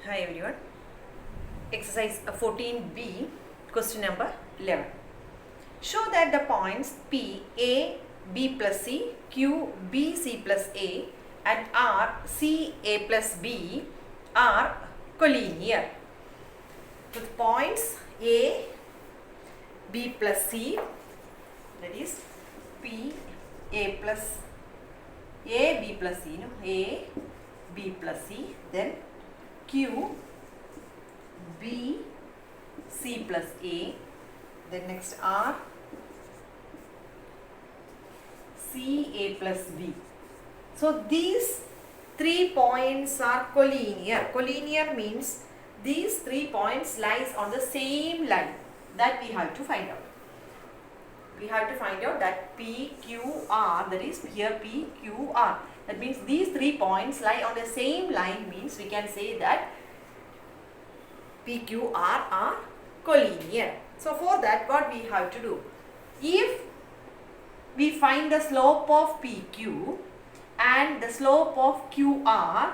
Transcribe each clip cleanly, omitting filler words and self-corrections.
Hi everyone. Exercise 14b, question number 11. Show that the points P, A, B plus C, Q, B, C plus A and R, C, A plus B are collinear. So the points A, B plus C, that is P, A plus A, B plus C, no? A, B plus C, then Q, B, C plus A, then next R, C, A plus B. So these 3 points are collinear. Collinear means these 3 points lies on the same line. That we have to find out. We have to find out that P, Q, R, that is here P, Q, R. That means these 3 points lie on the same line, means we can say that P, Q, R are collinear. So for that, what we have to do? If we find the slope of PQ and the slope of QR,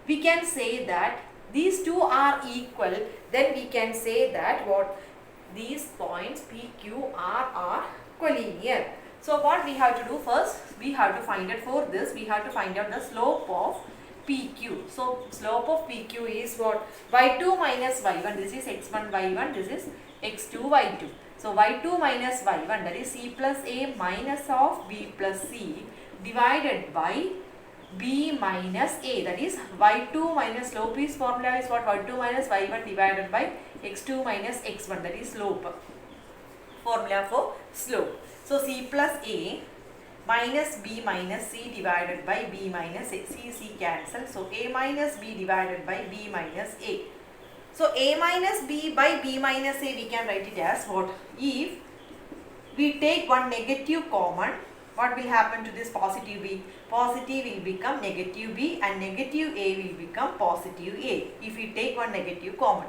we can say that these two are equal. Then we can say that what these points PQR are collinear. So what we have to do first, we have to find out for this, we have to find out the slope of PQ. So slope of PQ is what? Y2 minus Y1. This is X1 Y1. This is X2 Y2. So Y2 minus Y1, that is C plus A minus of B plus C divided by B minus A, that is Y2 minus slope is formula is what? Y2 minus Y1 divided by X2 minus X1, that is slope. Formula for slope. So C plus A minus B minus C divided by B minus A. C cancel. So A minus B divided by B minus A. So A minus B by B minus A, we can write it as what? If we take one negative common, what will happen to this positive B? Positive will become negative B and negative A will become positive A if we take one negative common.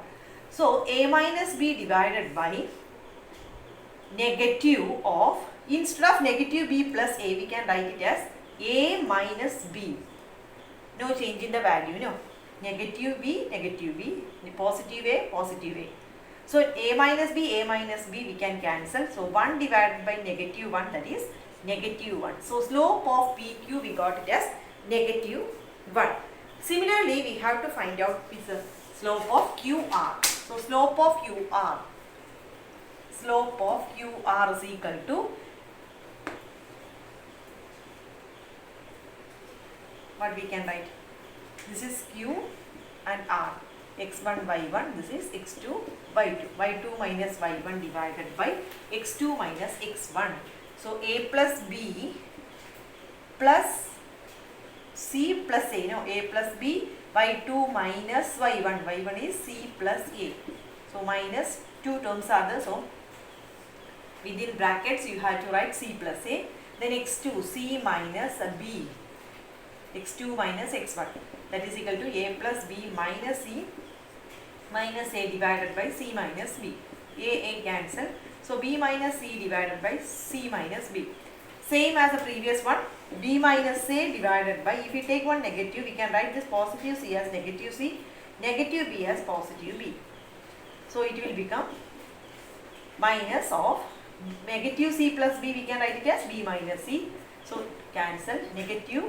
So A minus B divided by negative of, instead of negative B plus A, we can write it as A minus B. No change in the value, no. Negative B, positive A, positive A. So A minus B we can cancel. So 1 divided by negative 1, that is negative 1. So slope of PQ we got it as negative 1. Similarly, we have to find out the slope of QR. So slope of QR is equal to what we can write? This is Q and R. X1 Y1, this is X2 Y2. Y2 minus Y1 divided by X2 minus X1. So A plus B plus C plus A. No, A plus B, Y2 minus Y1. Y1 is C plus A. So minus 2 terms are there. So within brackets you have to write C plus A. Then X2, C minus B. X2 minus X1. That is equal to A plus B minus C minus A divided by C minus B. A cancel. So B minus C divided by C minus B. Same as the previous one. B minus A divided by, if we take one negative, we can write this positive C as negative C, negative B as positive B. So it will become minus of negative C plus B, we can write it as B minus C. So cancel, negative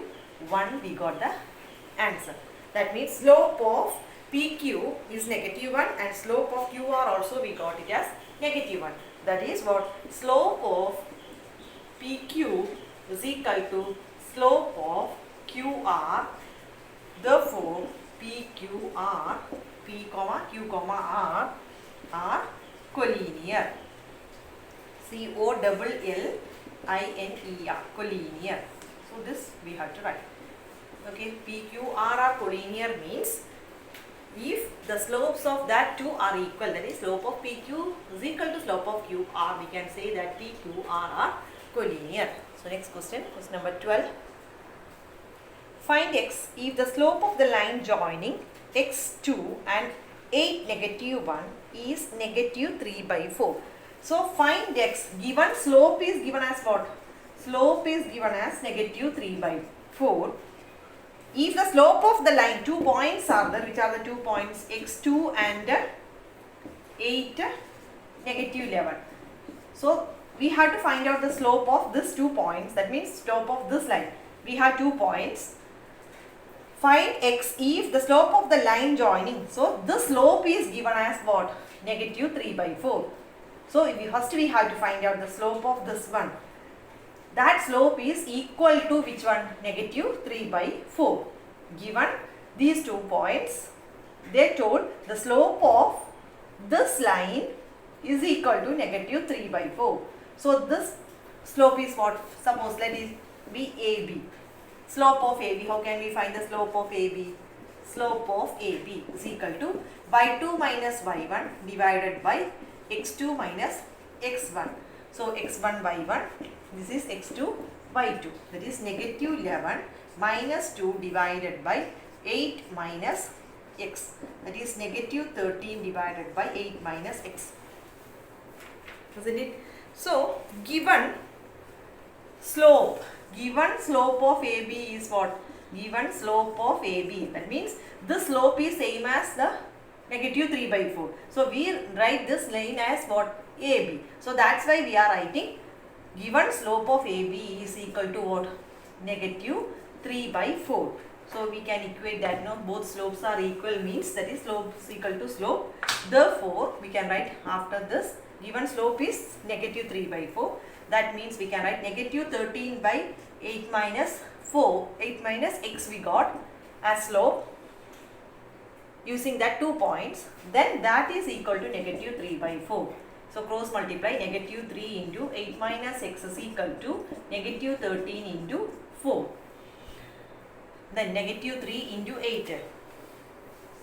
1, we got the answer. That means slope of PQ is negative 1 and slope of QR also we got it as negative 1. That is what? Slope of PQ is equal to slope of QR. Therefore, PQR, P, Q, R are collinear. COLLINER, collinear. So this we have to write. Okay, PQR are collinear means if the slopes of that two are equal, that is slope of PQ is equal to slope of QR, we can say that PQR are collinear. So next question number 12. Find X if the slope of the line joining X2 and 8 negative 1 is negative 3 by 4. So find X. Given slope is given as what? Slope is given as negative 3 by 4. if the slope of the line, 2 points are there, which are the 2 points x2 and 8, negative 11. So we have to find out the slope of these 2 points, that means slope of this line. We have 2 points. Find x if the slope of the line joining. So the slope is given as what? Negative 3/4. So first we have to find out the slope of this one. That slope is equal to which one? Negative 3/4. Given these 2 points, they told the slope of this line is equal to negative 3/4. So this slope is what? Suppose let it be AB. Slope of AB, how can we find the slope of AB? Slope of AB is equal to y2 minus y1 divided by x2 minus x1. So x1 y1, this is x2 y2. That is negative 11 minus 2 divided by 8 minus x. That is negative 13 divided by 8 minus x. Isn't it? So given slope of AB is what? Given slope of AB. That means the slope is same as the negative 3/4. So we write this line as what? AB. So that's why we are writing given slope of AB is equal to what? Negative 3/4. So we can equate that, no, both slopes are equal means that is slope is equal to slope. Therefore we can write after this given slope is negative 3/4. That means we can write negative 13 by 8 minus 4, 8 minus x we got as slope using that 2 points. Then that is equal to negative 3/4. So cross multiply, negative 3 into 8 minus x is equal to negative 13 into 4. Then negative 3 into 8,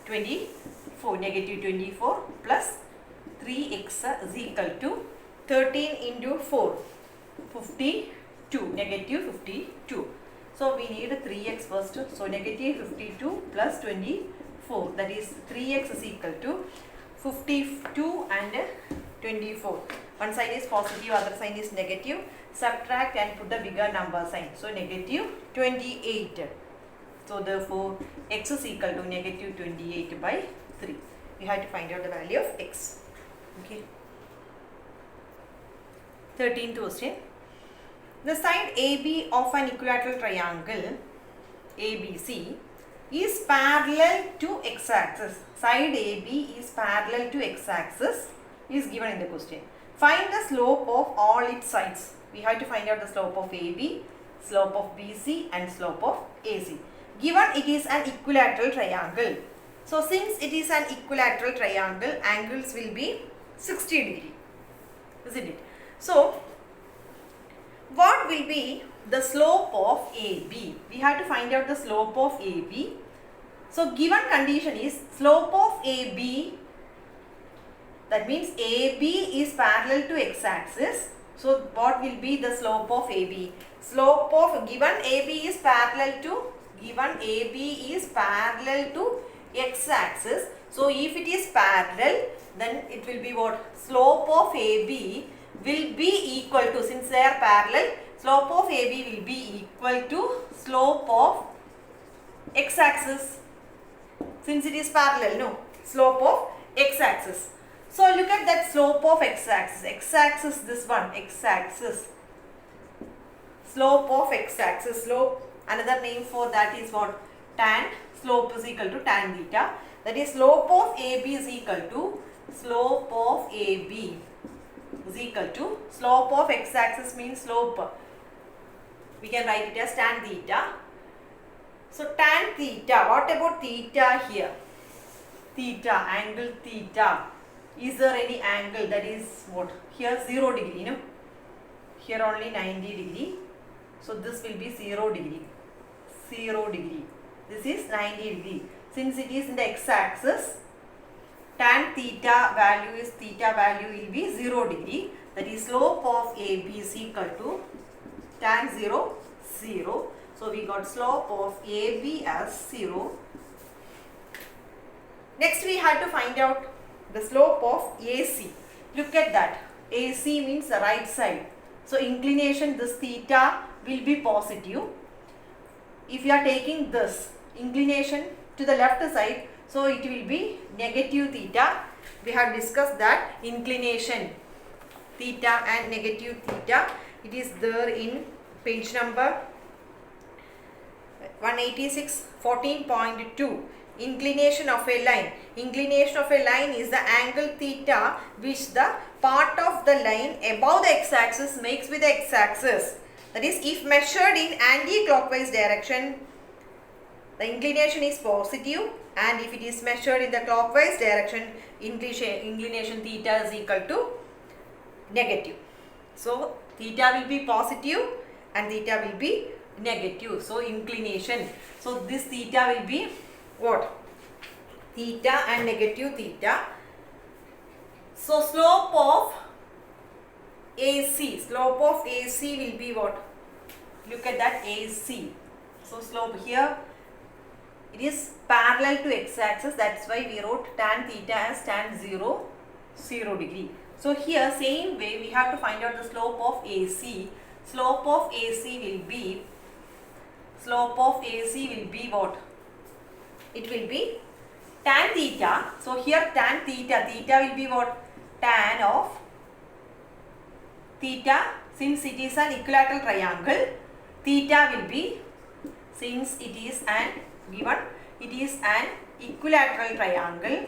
24, negative 24 plus 3x is equal to 13 into 4, 52, negative 52. So we need 3x first. So negative 52 plus 24, that is 3x is equal to 52 and 24. One side is positive, other side is negative. Subtract and put the bigger number sign. So negative 28. So therefore x is equal to negative 28 by 3. We have to find out the value of x. Okay. 13th question. The side AB of an equilateral triangle ABC is parallel to x-axis. Side AB is parallel to x-axis is given in the question. Find the slope of all its sides. We have to find out the slope of AB, slope of BC and slope of AC. Given it is an equilateral triangle. So since it is an equilateral triangle, angles will be 60 degree. Isn't it? So what will be the slope of AB? We have to find out the slope of AB. So given condition is slope of AB, that means AB is parallel to x-axis. So what will be the slope of AB? Slope of given AB is parallel to x-axis. So if it is parallel, then it will be what? Slope of AB will be equal to, since they are parallel, slope of AB will be equal to slope of x-axis. Since it is parallel, no, slope of x-axis. So look at that slope of x-axis. X-axis, this one, x-axis. Slope of x-axis. Slope, another name for that is what? Tan. Slope is equal to tan theta. That is slope of AB is equal to slope of AB is equal to slope of x-axis means slope. We can write it as tan theta. So tan theta, what about theta here? Theta, angle theta. Is there any angle that is what? Here 0 degree, no? Here only 90 degree. So this will be 0 degree. 0 degree. This is 90 degree. Since it is in the x-axis, tan theta value will be 0 degree. That is slope of AB is equal to tan 0, 0. So we got slope of AB as 0. Next we have to find out the slope of AC. Look at that. AC means the right side. So inclination, this theta will be positive. If you are taking this, inclination to the left side, so it will be negative theta. We have discussed that inclination theta and negative theta. It is there in page number 186, 14.2. Inclination of a line. Inclination of a line is the angle theta which the part of the line above the x-axis makes with the x-axis. That is, if measured in anti-clockwise direction, the inclination is positive, and if it is measured in the clockwise direction, inclination theta is equal to negative. So theta will be positive and theta will be negative. So inclination. So this theta will be what? Theta and negative theta. So slope of AC. Slope of AC will be what? Look at that, AC. So slope here, it is parallel to x-axis. That's why we wrote tan theta as tan 0, 0 degree. So here same way we have to find out the slope of AC. Slope of AC will be what? It will be tan theta. So here tan theta will be what? Tan of theta. Since it is an equilateral triangle, theta will be, since it is an equilateral triangle,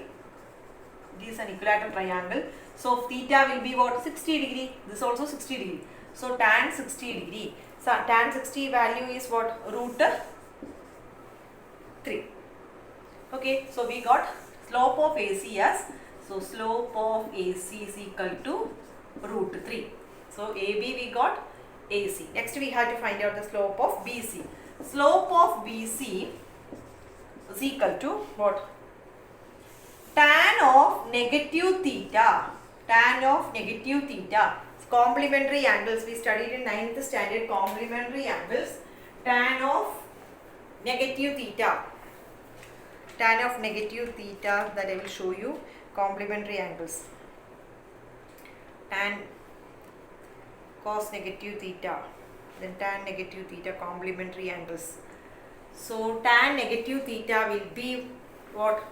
so theta will be what? 60 degree. This also 60 degree. So tan 60 degree. So tan 60 value is what? Root 3. Okay, so we got slope of AC as, so slope of AC is equal to root 3. So AB we got, AC. Next we have to find out the slope of BC. Slope of BC is equal to what? Tan of negative theta. Tan of negative theta. Complementary angles. We studied in 9th standard complementary angles. Tan of negative theta. Tan of negative theta, that I will show you. Complementary angles. Tan cos negative theta. Then tan negative theta, complementary angles. So tan negative theta will be what?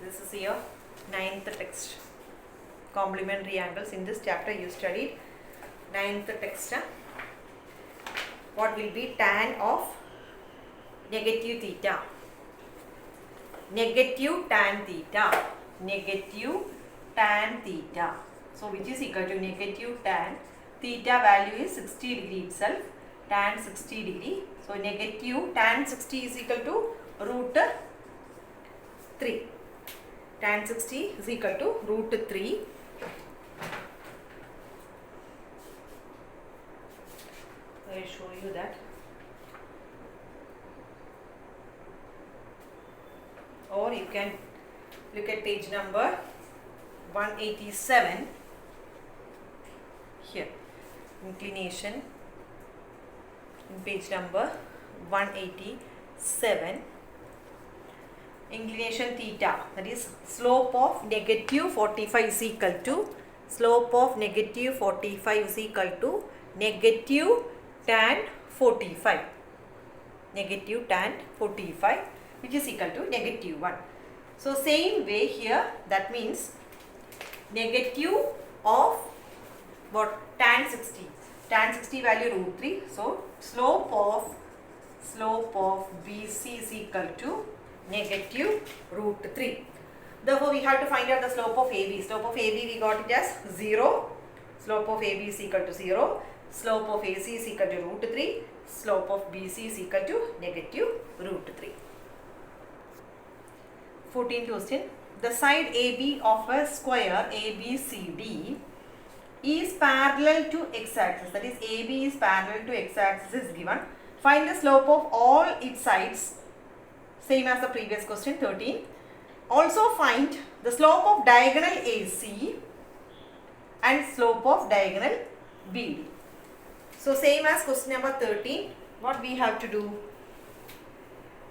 This is here 9th text. Complementary angles. In this chapter you studied 9th text. What will be tan of negative theta? Negative tan theta. Negative tan theta. So which is equal to negative tan. Theta value is 60 degree itself. Tan 60 degree. So negative tan 60 is equal to root 3. Tan 60 is equal to root 3. I will show you that. Or you can look at page number 187 here. Inclination in page number 187. Inclination theta, that is slope of negative 45 is equal to, slope of negative 45 is equal to negative tan 45. Negative tan 45, which is equal to negative 1. So same way here, that means negative of what? Tan 60. Tan 60 value root 3. So slope of BC is equal to negative root 3. Therefore we have to find out the slope of AB. Slope of AB we got it as 0. Slope of AB is equal to 0. Slope of AC is equal to root 3. Slope of BC is equal to negative root 3. 14th question. The side AB of a square ABCD is parallel to x-axis. That is, AB is parallel to x-axis is given. Find the slope of all its sides. Same as the previous question, 13. Also find the slope of diagonal AC and slope of diagonal BD. So same as question number 13. What we have to do?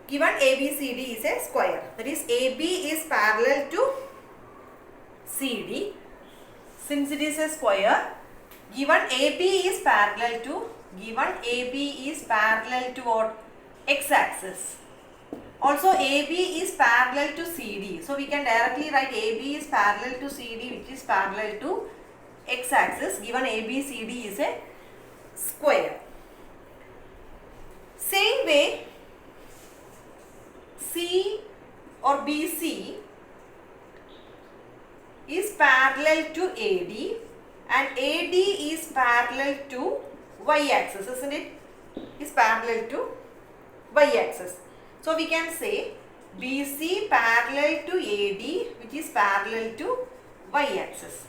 Given ABCD is a square. That is, AB is parallel to CD. Since it is a square, given AB is parallel to what? x-axis. Also AB is parallel to CD. So we can directly write AB is parallel to CD, which is parallel to x-axis. Given ABCD is a square. Same way, C or BC is parallel to AD and AD is parallel to y-axis, isn't it? Is parallel to y-axis. So we can say BC parallel to AD, which is parallel to y-axis.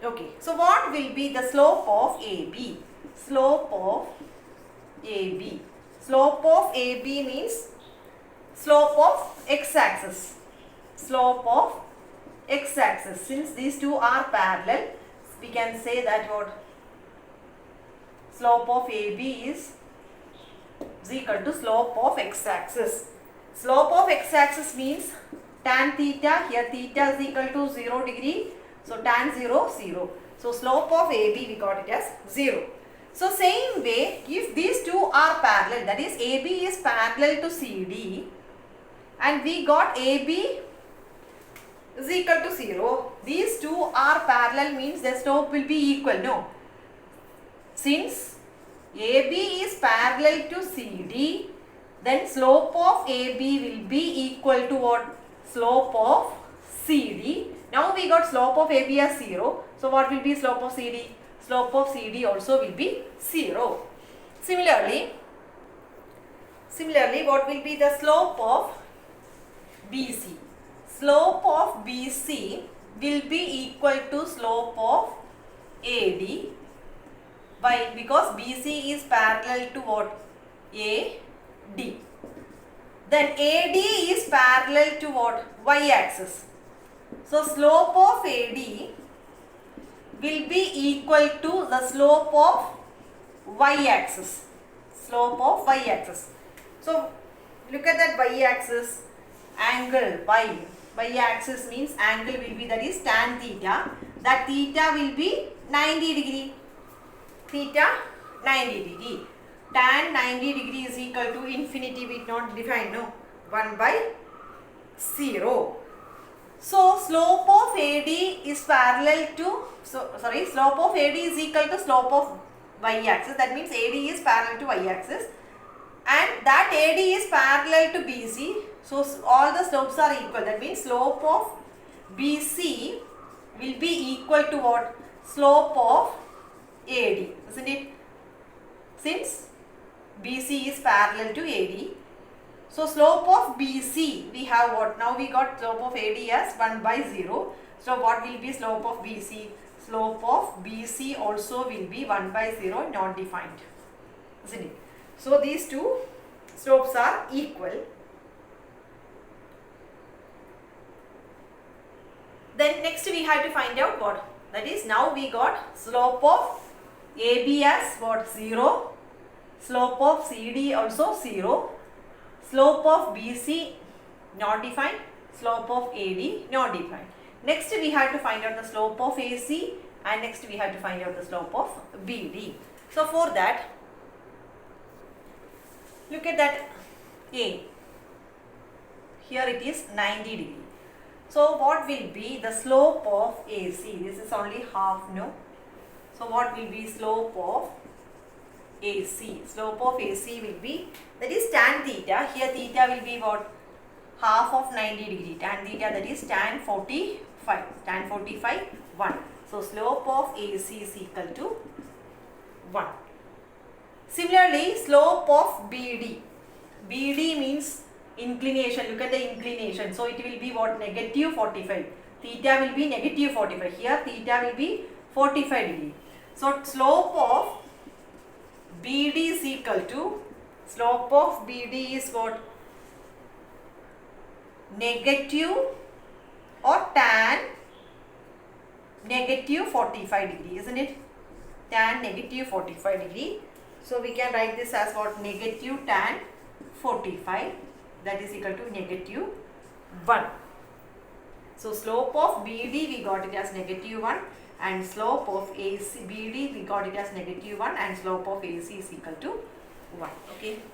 Okay, so what will be the slope of AB? Slope of AB. Slope of AB means slope of x-axis. Slope of x-axis. Since these two are parallel, we can say that what? Slope of AB is equal to slope of x-axis. Slope of x-axis means tan theta. Here theta is equal to 0 degree. So tan 0, 0. So slope of AB we got it as 0. So same way, if these two are parallel, that is AB is parallel to CD and we got AB is equal to 0. These two are parallel means the slope will be equal. No. Since AB is parallel to CD, then slope of AB will be equal to what? Slope of CD. Now we got slope of AB as 0. So what will be slope of CD? Slope of CD also will be 0. Similarly, what will be the slope of BC? Slope of BC will be equal to slope of AD because BC is parallel to what? AD. Then AD is parallel to what? Y-axis. So slope of AD will be equal to the slope of y-axis. Slope of y-axis. So look at that y-axis. Angle y-axis means angle will be, that is tan theta. That theta will be 90 degree. Theta 90 degree. Tan 90 degree is equal to infinity. We not define, no, 1 by 0. So slope of AD is parallel to, slope of AD is equal to slope of y-axis. That means AD is parallel to y-axis and that AD is parallel to BC. So all the slopes are equal. That means slope of BC will be equal to what? Slope of AD, isn't it? Since BC is parallel to AD. So slope of BC, we have what? Now we got slope of AD as 1 by 0. So what will be slope of BC? Slope of BC also will be 1 by 0, not defined, isn't it? So these two slopes are equal. Then next we have to find out what? That is, now we got slope of AB as what? 0. Slope of CD also 0. Slope of BC not defined. Slope of AD not defined. Next we have to find out the slope of AC and next we have to find out the slope of BD. So for that, look at that A. Here it is 90 degree. So what will be the slope of AC? This is only half, no? So what will be slope of AC? Slope of AC will be, that is tan theta. Here theta will be what? Half of 90 degree. Tan theta, that is tan 45. Tan 45, 1. So slope of AC is equal to 1. Similarly, slope of BD. BD means inclination. Look at the inclination. So it will be what? Negative 45. Theta will be negative 45. Here theta will be 45 degree. So slope of BD is equal to, slope of BD is what? Negative or tan negative 45 degree, isn't it? Tan negative 45 degree. So we can write this as what? Negative tan 45, that is equal to negative 1. So slope of BD we got it as negative 1 and slope of AC BD we got it as negative 1 and slope of AC is equal to 1. Okay.